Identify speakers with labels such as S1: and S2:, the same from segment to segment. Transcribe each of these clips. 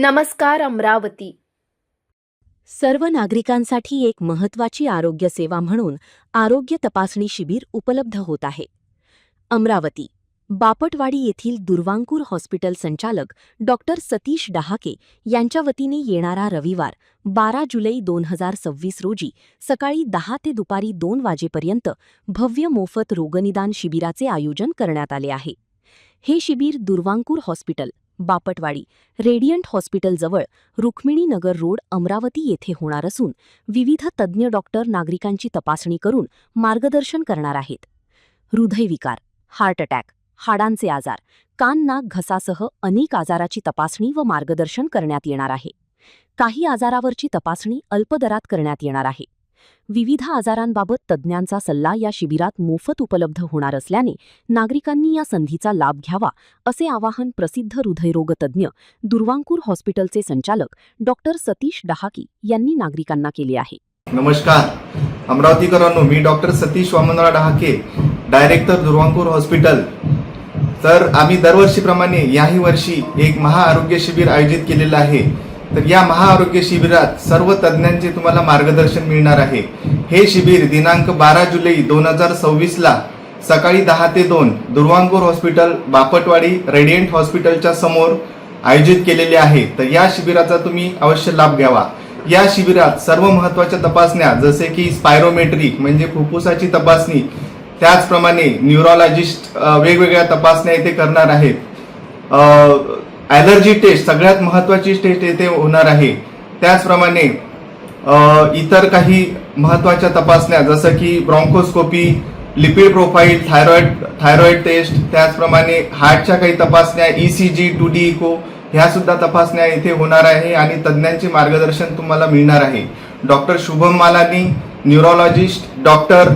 S1: नमस्कार अमरावती.
S2: सर्व नागरिकांसाठी एक महत्त्वाची आरोग्य सेवा म्हणून आरोग्य तपासणी शिबिर उपलब्ध होत आहे. अमरावती बापटवाडी येथील दुर्वांकूर हॉस्पिटल संचालक डॉक्टर सतीश डहाके यांच्या वतीने येणारा रविवार 12 जुलै 2026 रोजी सकाळी 10 ते दुपारी 2 वाजेपर्यंत भव्य मोफत रोगनिदान शिबिराचे आयोजन करण्यात आले आहे. हे शिबिर दुर्वांकूर हॉस्पिटल, बापटवाडी, रेडियंट हॉस्पिटलजवळ रुक्मिणी नगर रोड, अमरावती येथे होणार असून विविध तज्ज्ञ डॉक्टर नागरिकांची तपासणी करून मार्गदर्शन करणार आहेत. हृदयविकार, हार्ट अटॅक, हाडांचे आजार, कान नाक घसासह अनेक आजाराची तपासणी व मार्गदर्शन करण्यात येणार आहे. काही आजारावरची तपासणी अल्प दरात करण्यात येणार आहे. विविध आजारांबाबत तज्ज्ञांचा सल्ला या शिबिरात मोफत उपलब्ध होणार असल्याने नागरिकांनी या संधीचा लाभ घ्यावा असे आवाहन प्रसिद्ध हृदयरोग तज्ज्ञ दुर्वांकूर हॉस्पिटलचे संचालक डॉक्टर सतीश डहाके यांनी नागरिकांना केले आहे.
S3: नमस्कार अमरावतीकरांनो, मी doctor Satish Vamanrao Dahake, director Durvankur hospital. तर आम्ही दरवर्षीप्रमाणे याही वर्षी एक महाआरोग्य शिबिर आयोजित केलेलं आहे. तर या महाआरोग्य शिबिरात सर्व तज्ज्ञांचे तुम्हाला मार्गदर्शन मिळणार आहे. हे शिबिर दिनांक 12 जुलै 2026 ला सकाळी 10 ते 2 दुर्वांकूर हॉस्पिटल, बापटवाडी, रेडियंट हॉस्पिटलच्या समोर आयोजित केलेले आहे. तर या शिबिराचा तुम्ही अवश्य लाभ घ्यावा. या शिबिरात सर्व महत्त्वाच्या तपासण्या जसे की स्पायरोमेट्री म्हणजे फुफ्फुसाची तपासणी, त्याचप्रमाणे न्यूरोलॉजिस्ट वेगवेगळ्या तपासण्या इथे करणार आहेत. ॲलर्जी टेस्ट सगळ्यात महत्त्वाची टेस्ट येथे होणार आहे. त्याचप्रमाणे इतर काही महत्त्वाच्या तपासण्या जसं की bronchoscopy, lipid profile, thyroid test, त्याचप्रमाणे हार्टच्या काही तपासण्या, ECG, 2D इको ह्या सुद्धा तपासण्या इथे होणार आहे आणि तज्ज्ञांचे मार्गदर्शन तुम्हाला मिळणार आहे. Doctor Shubham Malani neurologist, doctor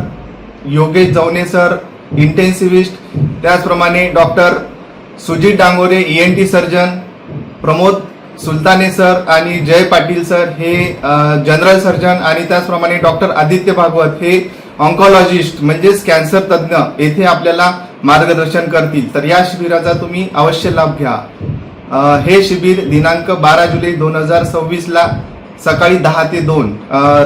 S3: Yogesh Javne sir intensivist, त्याचप्रमाणे doctor Sujit Dangore ENT surgeon, Pramod Sultane sir आणि जय पाटील सर हे जनरल सर्जन आणि त्याचप्रमाणे डॉक्टर आदित्य भागवत हे ऑन्कॉलॉजिस्ट म्हणजेच कॅन्सर तज्ज्ञ येथे आपल्याला मार्गदर्शन करतील. तर या शिबिराचा तुम्ही अवश्य लाभ घ्या. हे शिबिर दिनांक 12 जुलै 2026 ला सकाळी 10 ते 2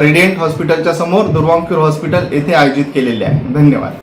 S3: रेडियंट हॉस्पिटलच्या समोर दुर्वांकूर हॉस्पिटल येथे आयोजित केलेले आहे. धन्यवाद.